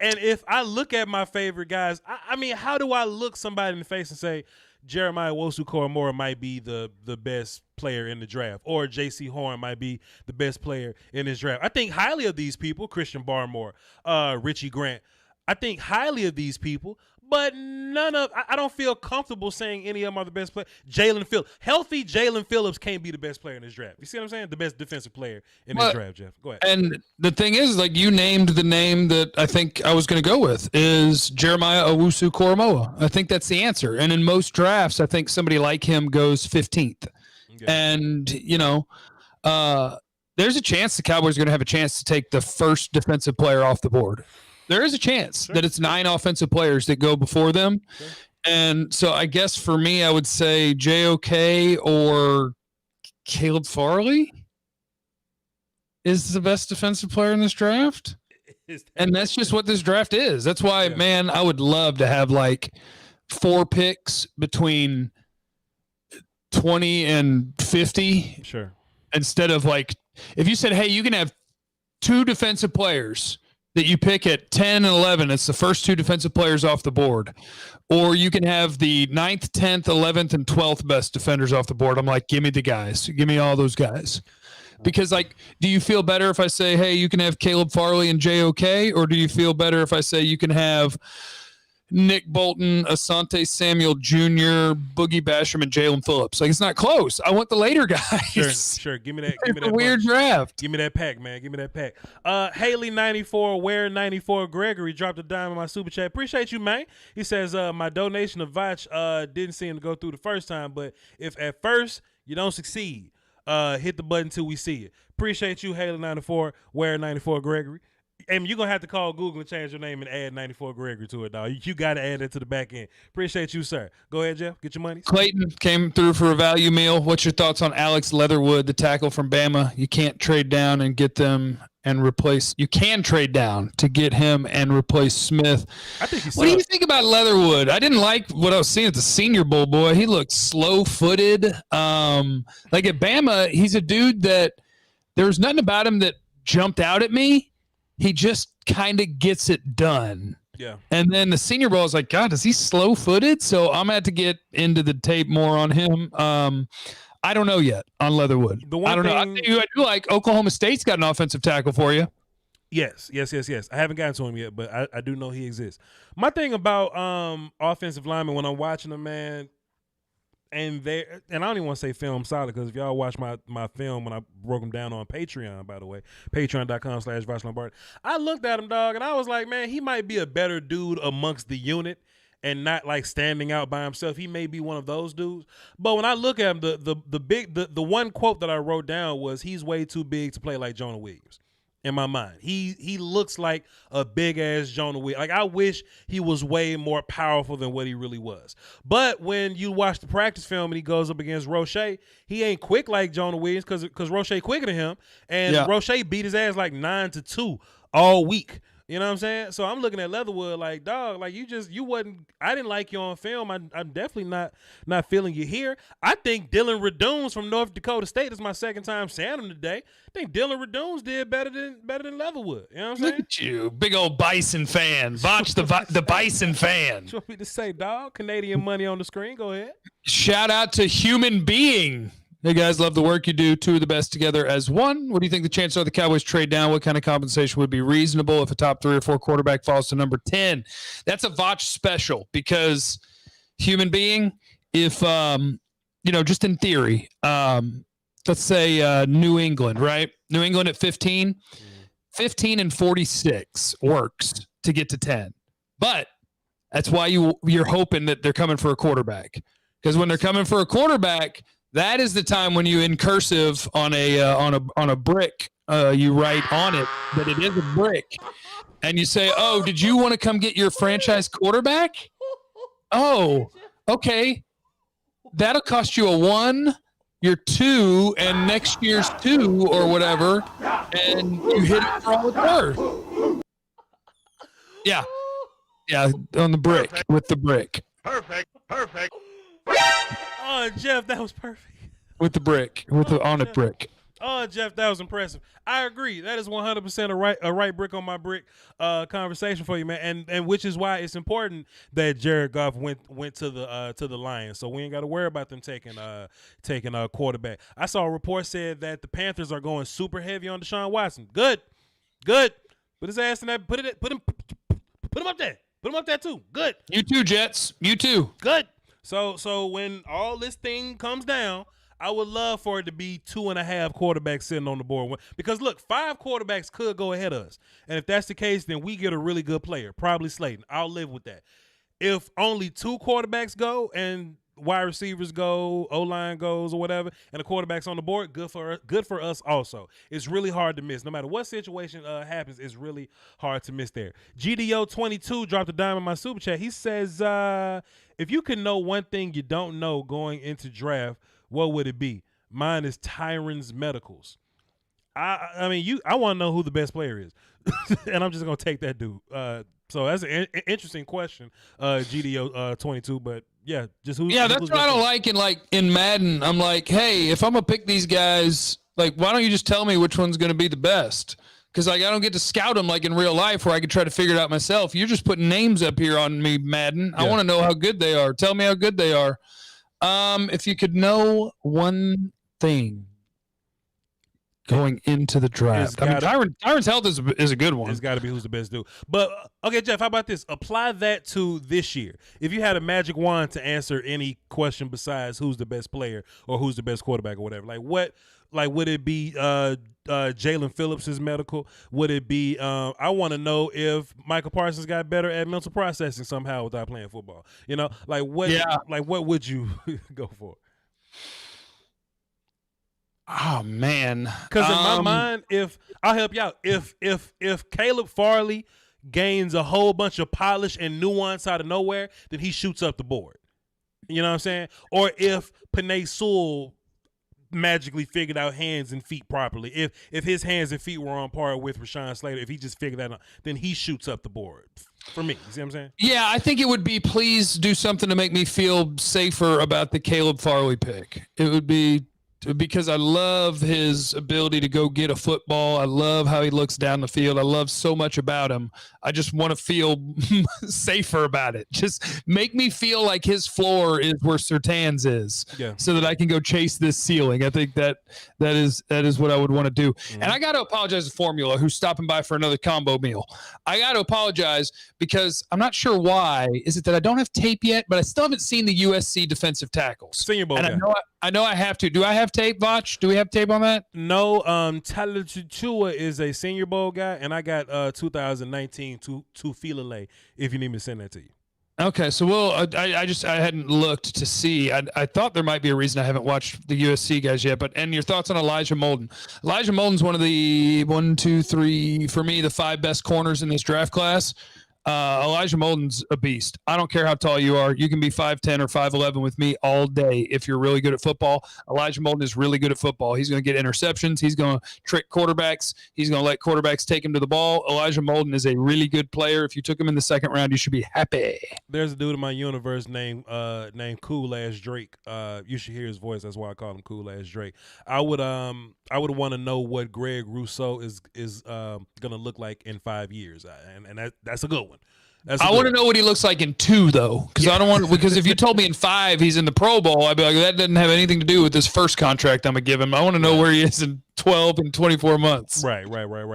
And if I look at my favorite guys, I mean, how do I look somebody in the face and say, Jeremiah Owusu-Koramoah might be the best player in the draft, or J.C. Horn might be the best player in this draft? I think highly of these people, Christian Barmore, Richie Grant. I think highly of these people, but I don't feel comfortable saying any of them are the best player. Healthy Jalen Phillips can't be the best player in this draft. You see what I'm saying? The best defensive player in this draft, Jeff. Go ahead. And the thing is, like, you named the name that I think I was going to go with is Jeremiah Owusu-Koramoah. I think that's the answer. And in most drafts, I think somebody like him goes 15th. Okay. And, there's a chance the Cowboys are going to have a chance to take the first defensive player off the board. There is a chance that it's 9 offensive players that go before them. Sure. And so I guess for me, I would say JOK or Caleb Farley is the best defensive player in this draft. And that's just what this draft is. That's why, man, I would love to have like 4 picks between 20 and 50. Sure. Instead of like, if you said, hey, you can have 2 defensive players that you pick at 10 and 11, it's the first 2 defensive players off the board. Or you can have the 9th, 10th, 11th, and 12th best defenders off the board. I'm like, give me the guys. Give me all those guys. Because, like, do you feel better if I say, hey, you can have Caleb Farley and JOK? Or do you feel better if I say you can have Nick Bolton, Asante Samuel Jr., Boogie Basham, and Jalen Phillips? Like, it's not close. I want the later guys. Sure. Give me that. Give me that weird draft. Give me that pack, man. Give me that pack. Haley 94, Ware 94, Gregory dropped a dime in my super chat. Appreciate you, man. He says, my donation of Voch didn't seem to go through the first time, but if at first you don't succeed, hit the button till we see it. Appreciate you, Haley 94, Ware 94, Gregory. And you're going to have to call Google and change your name and add 94 Gregory to it, dog. You got to add that to the back end. Appreciate you, sir. Go ahead, Jeff. Get your money. Clayton came through for a value meal. What's your thoughts on Alex Leatherwood, the tackle from Bama? You can't trade down and get them and replace. You can trade down to get him and replace Smith. I think he's. What do you think about Leatherwood? I didn't like what I was seeing at the Senior Bowl, boy. He looked slow-footed. Like at Bama, he's a dude that there was nothing about him that jumped out at me. He just kind of gets it done. Yeah. And then the Senior Bowl, I was like, God, is he slow-footed? So I'm going to have to get into the tape more on him. I don't know yet on Leatherwood. I don't know. I do like Oklahoma State's got an offensive tackle for you. Yes. I haven't gotten to him yet, but I do know he exists. My thing about offensive linemen when I'm watching them, man, and I don't even want to say film solid, because if y'all watch my film when I broke them down on Patreon, by the way, patreon.com/VochLombardi, I looked at him, dog, and I was like, man, he might be a better dude amongst the unit and not like standing out by himself. He may be one of those dudes. But when I look at him, the one quote that I wrote down was, he's way too big to play like Jonah Williams. In my mind, he looks like a big ass Jonah Williams. Like, I wish he was way more powerful than what he really was. But when you watch the practice film and he goes up against Roche, he ain't quick like Jonah Williams, because Roche quicker than him, and Roche beat his ass like 9-2 all week. You know what I'm saying? So I'm looking at Leatherwood like, dog, like you wasn't. I didn't like you on film. I'm definitely not feeling you here. I think Dylan Radunes from North Dakota State is my second time saying him today. I think Dylan Radunes did better than Leatherwood. You know what I'm saying? Look at you, big old Bison fan. Voch the Bison fan. What you want me to say, dog? Canadian money on the screen. Go ahead. Shout out to Human Being. Hey, guys, love the work you do. Two of the best together as one. What do you think the chances are the Cowboys trade down? What kind of compensation would be reasonable if a top 3 or 4 quarterback falls to number 10? That's a Voch special, because Human Being, if, just in theory, let's say New England, right? New England at 15 and 46 works to get to 10. But that's why you're hoping that they're coming for a quarterback. Because when they're coming for a quarterback, that is the time when you, in cursive on a brick, you write on it that it is a brick, and you say, "Oh, did you want to come get your franchise quarterback? Oh, okay, that'll cost you a 1, your 2, and next year's 2 or whatever, and you hit it for all it's worth." Yeah, on the brick with the brick. Perfect. Oh, Jeff, that was perfect. With the brick, on a brick. Oh, Jeff, that was impressive. I agree. That is 100% a right brick on my brick conversation for you, man. And which is why it's important that Jared Goff went to the Lions. So we ain't got to worry about them taking a quarterback. I saw a report said that the Panthers are going super heavy on Deshaun Watson. Good. Put his ass in that. Put him up there. Put him up there too. Good. You too, Jets. You too. Good. So when all this thing comes down, I would love for it to be 2.5 quarterbacks sitting on the board. Because, look, 5 quarterbacks could go ahead of us. And if that's the case, then we get a really good player, probably Slayton. I'll live with that. If only 2 quarterbacks go and wide receivers go, O-line goes or whatever, and the quarterback's on the board, good for us also. It's really hard to miss. No matter what situation happens, it's really hard to miss there. GDO22 dropped a dime in my super chat. He says, if you could know one thing you don't know going into draft, what would it be? Mine is Tyron's Medicals. I want to know who the best player is, and I'm just gonna take that dude. So that's an interesting question, GDO 22. But yeah, just who? Yeah, that's what I don't like in Madden. I'm like, hey, if I'm gonna pick these guys, like, why don't you just tell me which one's gonna be the best? Because I don't get to scout them like in real life, where I could try to figure it out myself. You're just putting names up here on me, Madden. Yeah. I want to know how good they are. Tell me how good they are. If you could know one thing going into the draft, Tyron's health is a good one. It's got to be who's the best dude. But okay, Jeff, how about this? Apply that to this year. If you had a magic wand to answer any question besides who's the best player or who's the best quarterback or whatever, would it be Jalen Phillips' medical? Would it be I want to know if Michael Parsons got better at mental processing somehow without playing football. What would you go for? Oh man. Because in my mind, I'll help you out. If Caleb Farley gains a whole bunch of polish and nuance out of nowhere, then he shoots up the board. You know what I'm saying? Or if Penei Sewell magically figured out hands and feet properly. If his hands and feet were on par with Rashawn Slater, if he just figured that out, then he shoots up the board. For me, you see what I'm saying? Yeah, I think it would be, please do something to make me feel safer about the Caleb Farley pick. It would be because I love his ability to go get a football. I love how he looks down the field. I love so much about him. I just want to feel safer about it. Just make me feel like his floor is where Surtain's is, so that I can go chase this ceiling. I think that is what I would want to do. And I got to apologize to Formula, who's stopping by for another combo meal. I got to apologize because I'm not sure why. Is it that I don't have tape yet, but I still haven't seen the USC defensive tackles. Senior Bowl. And I know I have to. Do I have tape, Voch? Do we have tape on that? No. Tyler Chua is a Senior Bowl guy, and I got 2019 Tufilale, if you need me to send that to you. Okay, so I hadn't looked to see. I thought there might be a reason I haven't watched the USC guys yet. And your thoughts on Elijah Molden? Elijah Molden's one of the 1, 2, 3 for me, the 5 best corners in this draft class. Elijah Molden's a beast. I don't care how tall you are. You can be 5'10" or 5'11" with me all day if you're really good at football. Elijah Molden is really good at football. He's going to get interceptions. He's going to trick quarterbacks. He's going to let quarterbacks take him to the ball. Elijah Molden is a really good player. If you took him in the second round, you should be happy. There's a dude in my universe named Cool Ass Drake. You should hear his voice. That's why I call him Cool Ass Drake. I would want to know what Greg Rousseau is going to look like in 5 years, and that's a good one. I want to know what he looks like in 2, though, because I don't want. Because if you told me in 5 he's in the Pro Bowl, I'd be like, that doesn't have anything to do with this first contract I'm gonna give him. I want to know where he is in 12 and 24 months. Right.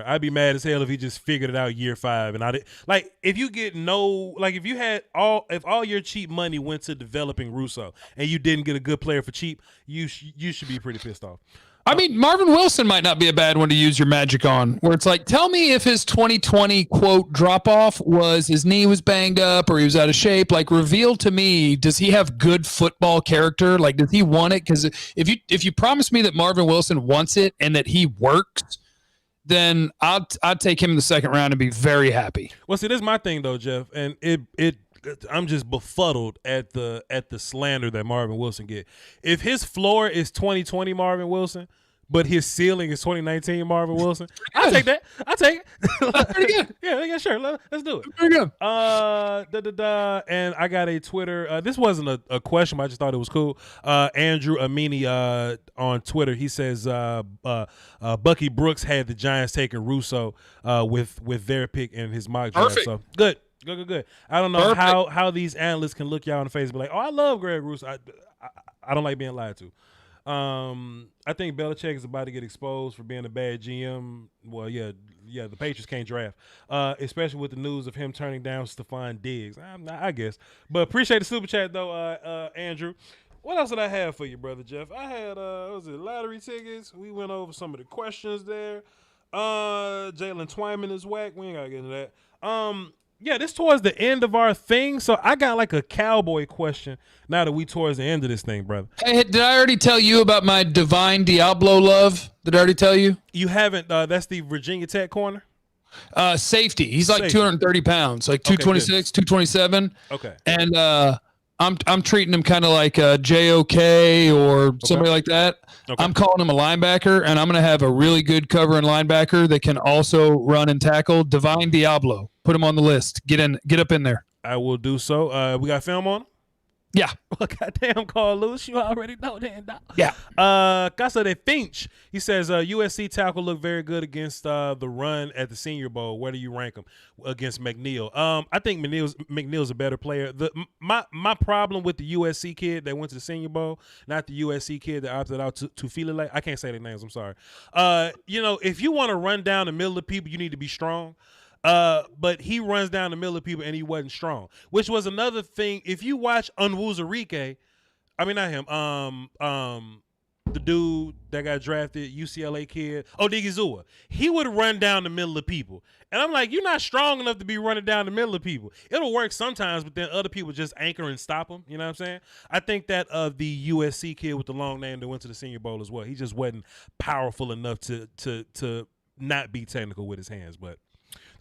I'd be mad as hell if he just figured it out year 5, and I did. Like, if you get if all your cheap money went to developing Rousseau and you didn't get a good player for cheap, you should be pretty pissed off. I mean, Marvin Wilson might not be a bad one to use your magic on, where it's like, tell me if his 2020 quote drop off was his knee was banged up or he was out of shape. Like, reveal to me, does he have good football character? Like, does he want it? Because if you promise me that Marvin Wilson wants it and that he works, then I'd take him in the second round and be very happy. Well, see, this is my thing though, Jeff, and I'm just befuddled at the slander that Marvin Wilson get. If his floor is 2020 Marvin Wilson, but his ceiling is 2019 Marvin Wilson, I'll take that. I'll take it. That's pretty good. Yeah, sure. Let's do it. Pretty good. And I got a Twitter. This wasn't a question, but I just thought it was cool. Andrew Amini on Twitter, he says Bucky Brooks had the Giants taking Russo with their pick in his mock draft. Perfect. So good. I don't know how these analysts can look y'all in the face and be like, oh, I love Greg Russo. I don't like being lied to. I think Belichick is about to get exposed for being a bad GM. Well, yeah, the Patriots can't draft, especially with the news of him turning down Stephon Diggs. I guess. But appreciate the super chat, though, Andrew. What else did I have for you, Brother Jeff? I had, lottery tickets. We went over some of the questions there. Jalen Twyman is whack. We ain't got to get into that. Yeah, this towards the end of our thing, so I got like a cowboy question now that we towards the end of this thing, brother. Hey, did I already tell you about my Divine Diablo love? Did I already tell you? You haven't. That's the Virginia Tech corner? Safety. He's like 230 pounds, like 226, 227. Okay. And I'm treating him kind of like a JOK or somebody like that. Okay. I'm calling him a linebacker, and I'm going to have a really good covering linebacker that can also run and tackle. Divine Diablo. Put him on the list. Get up in there. I will do so. We got film on him? Yeah. Goddamn, Carl Lewis, you already know that, dog. Yeah. Casa de Finch, he says USC tackle looked very good against the run at the Senior Bowl. Where do you rank him against McNeil? I think McNeil's a better player. My problem with the USC kid that went to the Senior Bowl, not the USC kid that opted out to feel it like, I can't say their names, I'm sorry. If you want to run down the middle of people, you need to be strong. But he runs down the middle of people and he wasn't strong, which was another thing. If you watch Onwuzurike, I mean, not him, the dude that got drafted, UCLA kid, Odigizua, he would run down the middle of people. And I'm like, you're not strong enough to be running down the middle of people. It'll work sometimes, but then other people just anchor and stop him. You know what I'm saying? I think that the USC kid with the long name that went to the Senior Bowl as well, he just wasn't powerful enough to not be technical with his hands, but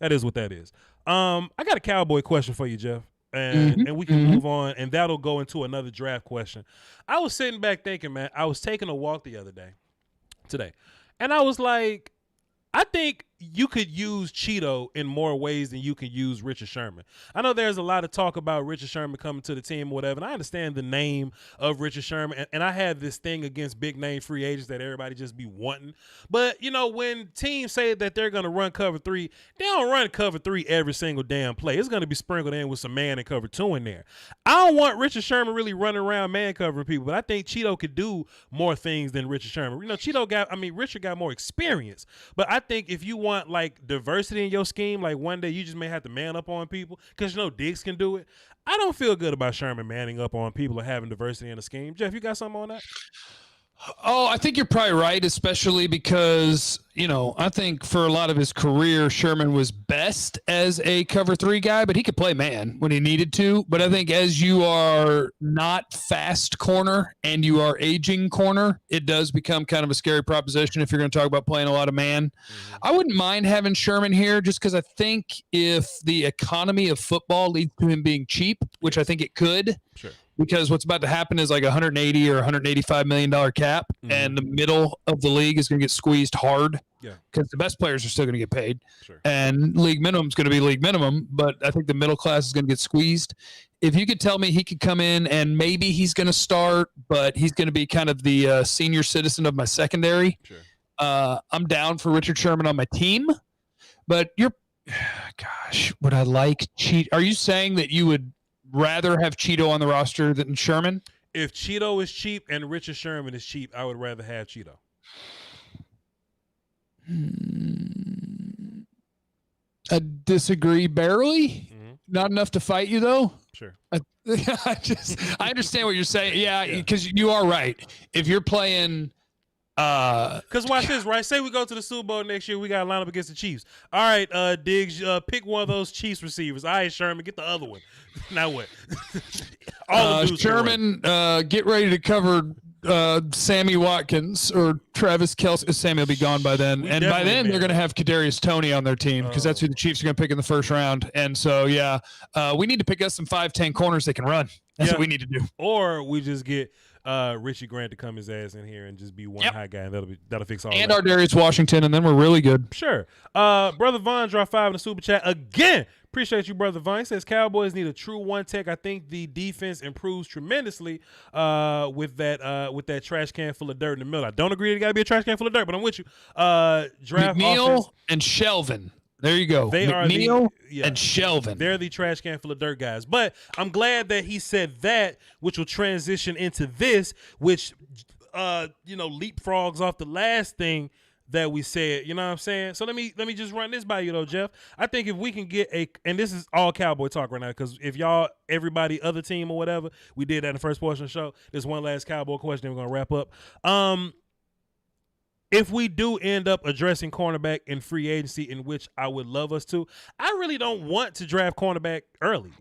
that is what that is. I got a cowboy question for you, Jeff, and we can move on, and that'll go into another draft question. I was sitting back thinking, man, I was taking a walk today, and I was like, I think you could use Cheeto in more ways than you can use Richard Sherman. I know there's a lot of talk about Richard Sherman coming to the team or whatever, and I understand the name of Richard Sherman, and I have this thing against big name free agents that everybody just be wanting. But, you know, when teams say that they're going to run cover 3, they don't run cover 3 every single damn play. It's going to be sprinkled in with some man and cover 2 in there. I don't want Richard Sherman really running around man covering people, but I think Cheeto could do more things than Richard Sherman. You know, Richard got more experience, but I think if you want like diversity in your scheme, like one day you just may have to man up on people because you know Diggs can do it. I don't feel good about Sherman manning up on people or having diversity in the scheme. Jeff, you got something on that? Oh, I think you're probably right, especially because, you know, I think for a lot of his career, Sherman was best as a cover 3 guy, but he could play man when he needed to. But I think as you are not fast corner and you are aging corner, it does become kind of a scary proposition if you're going to talk about playing a lot of man. Mm-hmm. I wouldn't mind having Sherman here just because I think if the economy of football leads to him being cheap, which I think it could. Sure. Because what's about to happen is like $180 or $185 million cap, and the middle of the league is going to get squeezed hard. Yeah, because the best players are still going to get paid, and league minimum is going to be league minimum. But I think the middle class is going to get squeezed. If you could tell me he could come in and maybe he's going to start, but he's going to be kind of the senior citizen of my secondary. Sure. I'm down for Richard Sherman on my team, but gosh, would I like cheat? Are you saying that you would rather have Cheeto on the roster than Sherman? If Cheeto is cheap and Richard Sherman is cheap, I would rather have Cheeto. I disagree barely. Mm-hmm. Not enough to fight you, though. Sure. I understand what you're saying. Yeah, because you are right. If you're playing... Because watch this, right? Say we go to the Super Bowl next year, we got to line up against the Chiefs. All right, Diggs, pick one of those Chiefs receivers. All right, Sherman, get the other one. Now what? Sherman, get ready to cover Sammy Watkins or Travis Kelce. Sammy will be gone by then. And by then, they're going to have Kadarius Toney on their team because that's who the Chiefs are going to pick in the first round. And so, we need to pick us some 5'10" corners that can run. That's what we need to do. Or we just get Richie Grant to come his ass in here and just be one high guy, and that'll fix all. And our Darius Washington, and then we're really good. Sure. Brother Vaughn dropped 5 in the super chat again. Appreciate you, Brother Vaughn. He says Cowboys need a true one tech. I think the defense improves tremendously with that trash can full of dirt in the middle. I don't agree it got to be a trash can full of dirt, but I'm with you. Draft McNeil offense. And Shelvin. There you go. They McNeil are and Shelvin. They're the trash can full of dirt guys. But I'm glad that he said that, which will transition into this, which leapfrogs off the last thing that we said. You know what I'm saying? So let me just run this by you though, Jeff. I think if we can get and this is all Cowboy talk right now, because if everybody, other team or whatever, we did that in the first portion of the show. There's one last Cowboy question, then we're gonna wrap up. If we do end up addressing cornerback in free agency, in which I would love us to, I really don't want to draft cornerback early,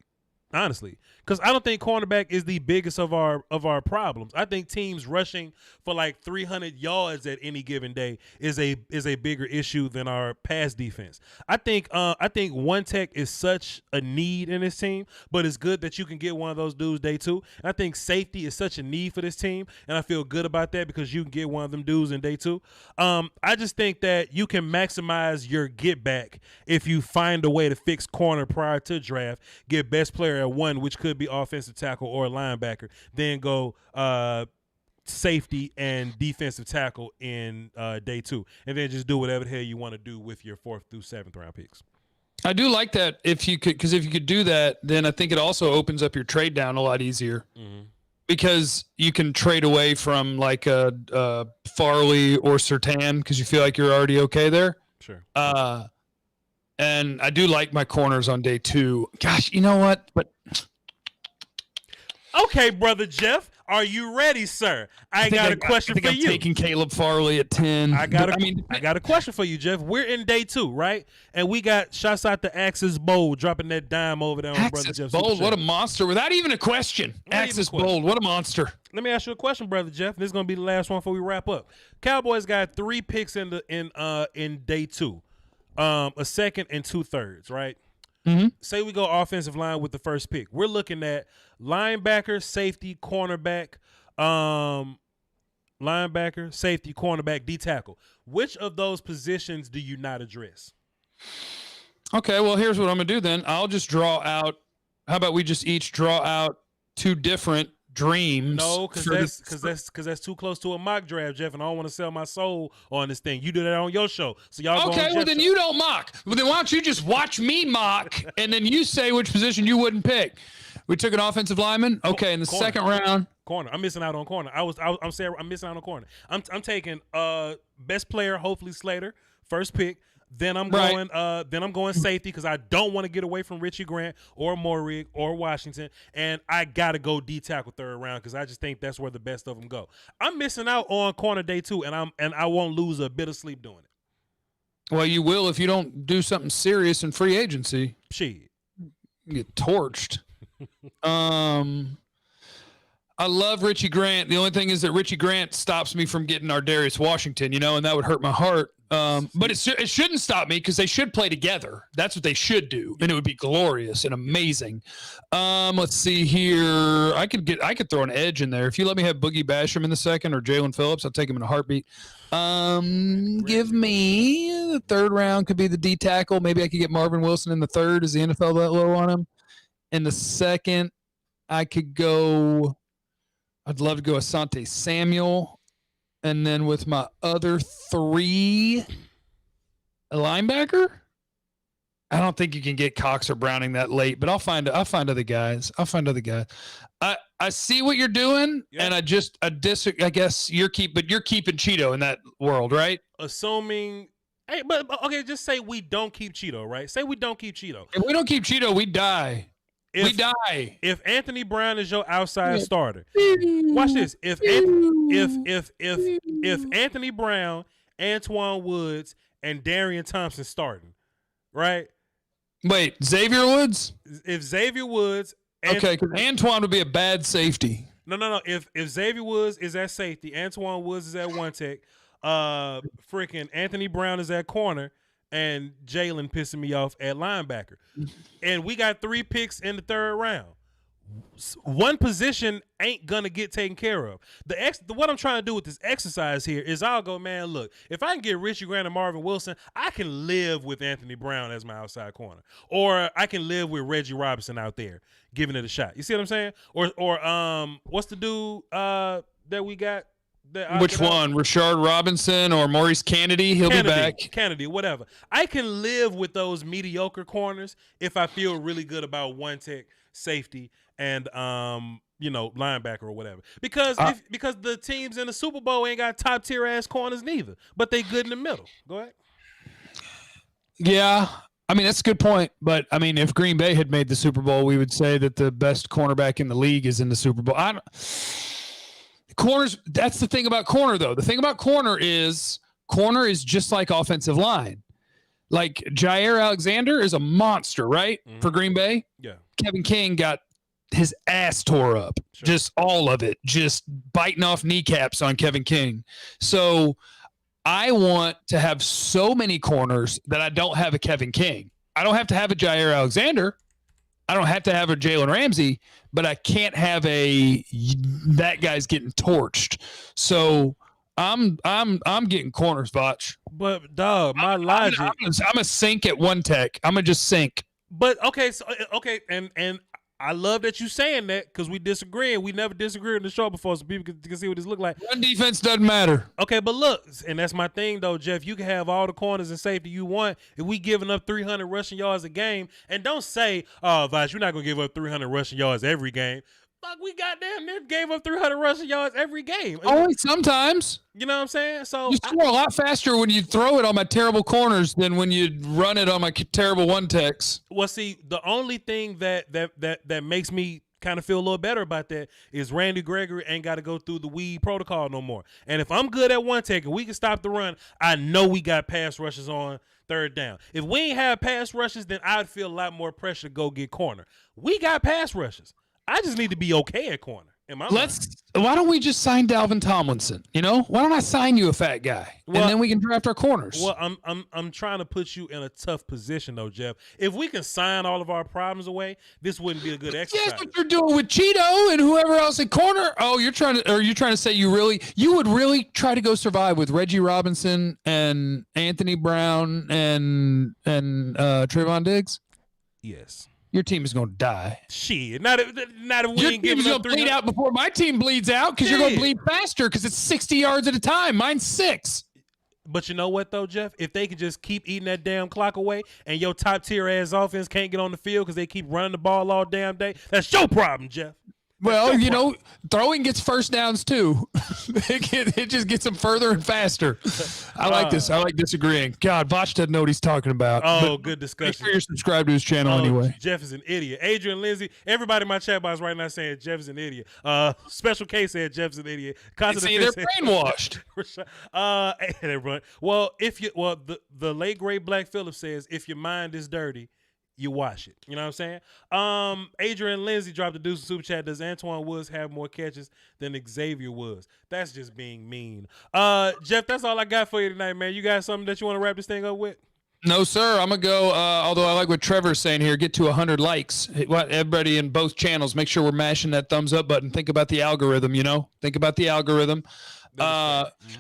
honestly, because I don't think cornerback is the biggest of our problems. I think teams rushing for like 300 yards at any given day is a bigger issue than our pass defense. I think one tech is such a need in this team, but it's good that you can get one of those dudes day 2. And I think safety is such a need for this team, and I feel good about that because you can get one of them dudes in day 2. I just think that you can maximize your get back if you find a way to fix corner prior to draft, get best player at 1, which could be offensive tackle or linebacker, then go safety and defensive tackle in day 2, and then just do whatever the hell you want to do with your 4th through 7th round picks. I do like that if you could do that, then I think it also opens up your trade down a lot easier. Mm-hmm. Because you can trade away from like a Farley or Surtain because you feel like you're already okay there. Sure. And I do like my corners on day 2. Gosh, you know what? But okay, Brother Jeff, are you ready, sir? I got a question for you. I'm taking Caleb Farley at 10. I got a question for you, Jeff. We're in day 2, right? And we got shots out to Axis Bold dropping that dime over there on Brother Jeff. Bold, what a monster! Without even a question, Axis Bold, what a monster! Let me ask you a question, Brother Jeff. This is gonna be the last one before we wrap up. Cowboys got 3 picks in day 2, a second and 2/3, right? Mm-hmm. Say we go offensive line with the first pick. We're looking at linebacker, safety, cornerback. linebacker, safety, cornerback, D tackle. Which of those positions do you not address? Okay, well, here's what I'm going to do then. I'll just draw out. How about we just each draw out 2 different dreams? No, because that's too close to a mock draft, Jeff, and I don't want to sell my soul on this thing. You do that on your show, so y'all. Okay, well then you don't mock. Well then why don't you just watch me mock, and then you say which position you wouldn't pick? We took an offensive lineman. Okay, in the second round, corner. I'm missing out on corner. I'm saying I'm missing out on corner. I'm taking best player, hopefully Slater, first pick. Then I'm going safety because I don't want to get away from Richie Grant or Morig or Washington, and I gotta go D tackle third round because I just think that's where the best of them go. I'm missing out on corner day 2, and I won't lose a bit of sleep doing it. Well, you will if you don't do something serious in free agency. Shit, you get torched. I love Richie Grant. The only thing is that Richie Grant stops me from getting our Darius Washington, and that would hurt my heart. But it shouldn't stop me because they should play together. That's what they should do, and it would be glorious and amazing. Let's see here. I could throw an edge in there. If you let me have Boogie Basham in the second or Jalen Phillips, I'll take him in a heartbeat. Give me the third round. Could be the D tackle. Maybe I could get Marvin Wilson in the third. Is the NFL that low on him? In the second, I could go. I'd love to go Asante Samuel. And then with my other 3, a linebacker? I don't think you can get Cox or Browning that late, but I'll find other guys. I see what you're doing, and I guess you're keeping Cheeto in that world, right? Assuming hey, but okay, just say we don't keep Cheeto, right? Say we don't keep Cheeto. If we don't keep Cheeto, we die. We die. If Anthony Brown is your outside starter, watch this. If Anthony Brown, Antoine Woods, and Darian Thompson starting, right? Wait, Xavier Woods? If Xavier Woods, okay, because Antoine would be a bad safety. No. If Xavier Woods is at safety, Antoine Woods is at one tech, freaking Anthony Brown is at corner, and Jalen pissing me off at linebacker. And we got 3 picks in the third round. One position ain't gonna get taken care of. What I'm trying to do with this exercise here is I'll go, man, look, if I can get Richie Grant and Marvin Wilson, I can live with Anthony Brown as my outside corner. Or I can live with Reggie Robinson out there giving it a shot. You see what I'm saying? Or what's the dude that we got? Which one? Rashard Robinson or Maurice Kennedy? He'll be back. Kennedy, whatever. I can live with those mediocre corners if I feel really good about one tech, safety, and linebacker or whatever. Because the teams in the Super Bowl ain't got top tier ass corners neither, but they good in the middle. Go ahead. Yeah. I mean, that's a good point. But, I mean, if Green Bay had made the Super Bowl, we would say that the best cornerback in the league is in the Super Bowl. Corners, that's the thing about corner, though. The thing about corner is just like offensive line. Like Jair Alexander is a monster, right? Mm-hmm. For Green Bay. Yeah. Kevin King got his ass tore up. Sure. Just all of it. Just biting off kneecaps on Kevin King. So I want to have so many corners that I don't have a Kevin King. I don't have to have a Jair Alexander. I don't have to have a Jalen Ramsey, but I can't have that guy's getting torched. So I'm getting corners, Voch. But dog, my logic. I'm a sink at one tech. I'm gonna just sink. But okay, and I love that you saying that because we disagree. We never disagreed on the show before, so people can see what this look like. One defense doesn't matter. Okay, but look, and that's my thing though, Jeff. You can have all the corners and safety you want if we giving up 300 rushing yards a game. And don't say, "Oh, Voch, you're not gonna give up 300 rushing yards every game." Fuck, we goddamn near gave up 300 rushing yards every game. Only sometimes. You know what I'm saying? So you score a lot faster when you throw it on my terrible corners than when you run it on my terrible one techs. Well, see, the only thing that makes me kind of feel a little better about that is Randy Gregory ain't got to go through the weed protocol no more. And if I'm good at one tech and we can stop the run, I know we got pass rushes on third down. If we ain't have pass rushes, then I'd feel a lot more pressure to go get corner. We got pass rushes. I just need to be okay at corner. Why don't we just sign Dalvin Tomlinson? You know, why don't I sign you a fat guy, and then we can draft our corners? Well, I'm trying to put you in a tough position though, Jeff. If we can sign all of our problems away, this wouldn't be a good exercise. That's what you're doing with Cheeto and whoever else in corner. Oh, you're trying to say you would really try to go survive with Reggie Robinson and Anthony Brown and Trayvon Diggs? Yes. Your team is going to die. Shit, not if we your ain't giving team's up going to bleed out before my team bleeds out because you're going to bleed faster because it's 60 yards at a time. Mine's 6. But you know what, though, Jeff? If they could just keep eating that damn clock away and your top-tier ass offense can't get on the field because they keep running the ball all damn day, that's your problem, Jeff. Well, you know, throwing gets first downs too. It just gets them further and faster. I like this. I like disagreeing. God, Voch doesn't know what he's talking about. Oh, good discussion. Make sure you're subscribed to his channel anyway. Jeff is an idiot. Adrian Lindsay, everybody in my chat box right now saying Jeff is an idiot. Special K said Jeff's an idiot. See, they're brainwashed. Everyone. Well, the late great Black Phillip says if your mind is dirty, you wash it. You know what I'm saying? Adrian Lindsay dropped a deuce super chat. Does Antoine Woods have more catches than Xavier Woods? That's just being mean. Jeff, that's all I got for you tonight, man. You got something that you want to wrap this thing up with? No, sir. I'm going to go, although I like what Trevor's saying here, get to 100 likes. Everybody in both channels, make sure we're mashing that thumbs up button. Think about the algorithm, you know? Think about the algorithm.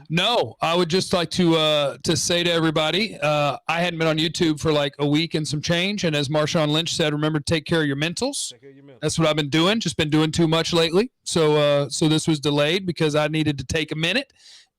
No, I would just like to say to everybody, I hadn't been on YouTube for like a week and some change. And as Marshawn Lynch said, remember to take care of your mentals. That's what I've been doing. Just been doing too much lately. So this was delayed because I needed to take a minute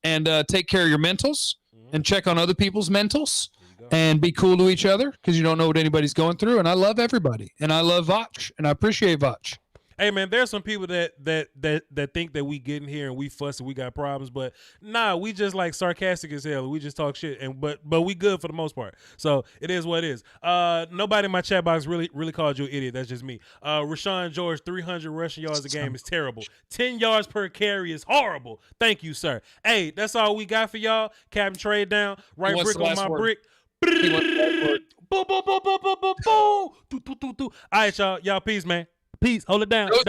and take care of your mentals and check on other people's mentals and be cool to each other because you don't know what anybody's going through. And I love everybody and I love Voch and I appreciate Voch. Hey man, there's some people that think that we get in here and we fuss and we got problems, but nah, we just like sarcastic as hell. We just talk shit, and but we good for the most part. So it is what it is. Nobody in my chat box really called you an idiot. That's just me. Rashawn George, 300 rushing yards a game is terrible. 10 yards per carry is horrible. Thank you, sir. Hey, that's all we got for y'all. Captain trade down. Right brick on my brick. Boom, boom, boom, boom, boom, boom, boom. All right, y'all. Y'all peace, man. Peace. Hold it down.